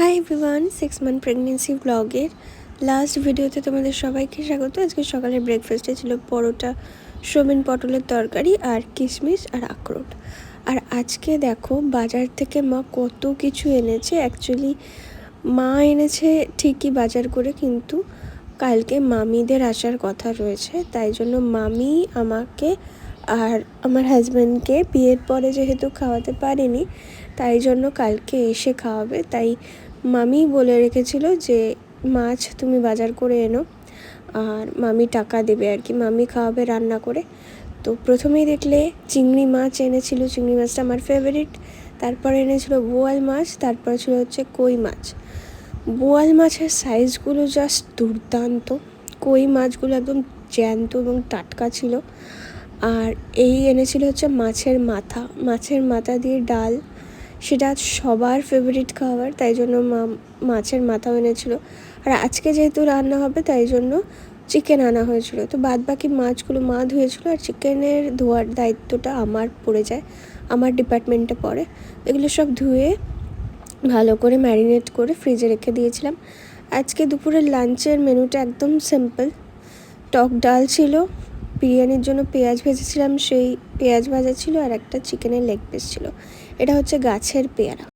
Hi everyone, 6 month pregnancy ব্লগের last ভিডিওতে তোমাদের সবাইকে স্বাগত। আজকে সকালের ব্রেকফাস্টে ছিল পরোটা, সোয়াবিন পটলের তরকারি আর কিশমিশ আর আখরোট। আর আজকে দেখো বাজার থেকে মা কত কিছু এনেছে। অ্যাকচুয়ালি মা এনেছে ঠিকই বাজার করে, কিন্তু কালকে মামিদের আসার কথা রয়েছে, তাই জন্য মামি আমাকে আর আমার হাজব্যান্ডকে বিয়ের পরে যেহেতু খাওয়াতে পারিনি, তাই জন্য কালকে এসে খাওয়াবে। তাই মামি বলে রেখেছিল যে মাছ তুমি বাজার করে এনো, আর মামি টাকা দেবে আর কি, মামি খাওয়াবে রান্না করে। তো প্রথমেই দেখলে চিংড়ি মাছ এনেছিল, চিংড়ি মাছটা আমার ফেভারিট। তারপর এনেছিল বোয়াল মাছ, তারপর ছিল হচ্ছে কই মাছ। বোয়াল মাছের সাইজগুলো জাস্ট দুর্দান্ত, কই মাছগুলো একদম জ্যান্ত এবং টাটকা ছিল। আর এই এনেছিল হচ্ছে মাছের মাথা, মাছের মাথা দিয়ে ডাল, সেটা সবার ফেভারিট খাবার, তাই জন্য মাছের মাথাও এনেছিল। আর আজকে যেহেতু রান্না হবে তাই জন্য চিকেন আনা হয়েছিল। তো বাদ বাকি মাছগুলো মা ধুয়েছিল, আর চিকেনের ধোয়ার দায়িত্বটা আমার পড়ে যায়, আমার ডিপার্টমেন্টে পড়ে। এগুলো সব ধুয়ে ভালো করে ম্যারিনেট করে ফ্রিজে রেখে দিয়েছিলাম। আজকে দুপুরের লাঞ্চের মেনুটা একদম সিম্পল। টক ডাল ছিল, বিরিয়ানির জন্য পেঁয়াজ ভেজেছিলাম, সেই পেঁয়াজ ভাজা ছিল, আর একটা চিকেনের লেগ পিস ছিল। এটা হচ্ছে গাছের পেয়ারা।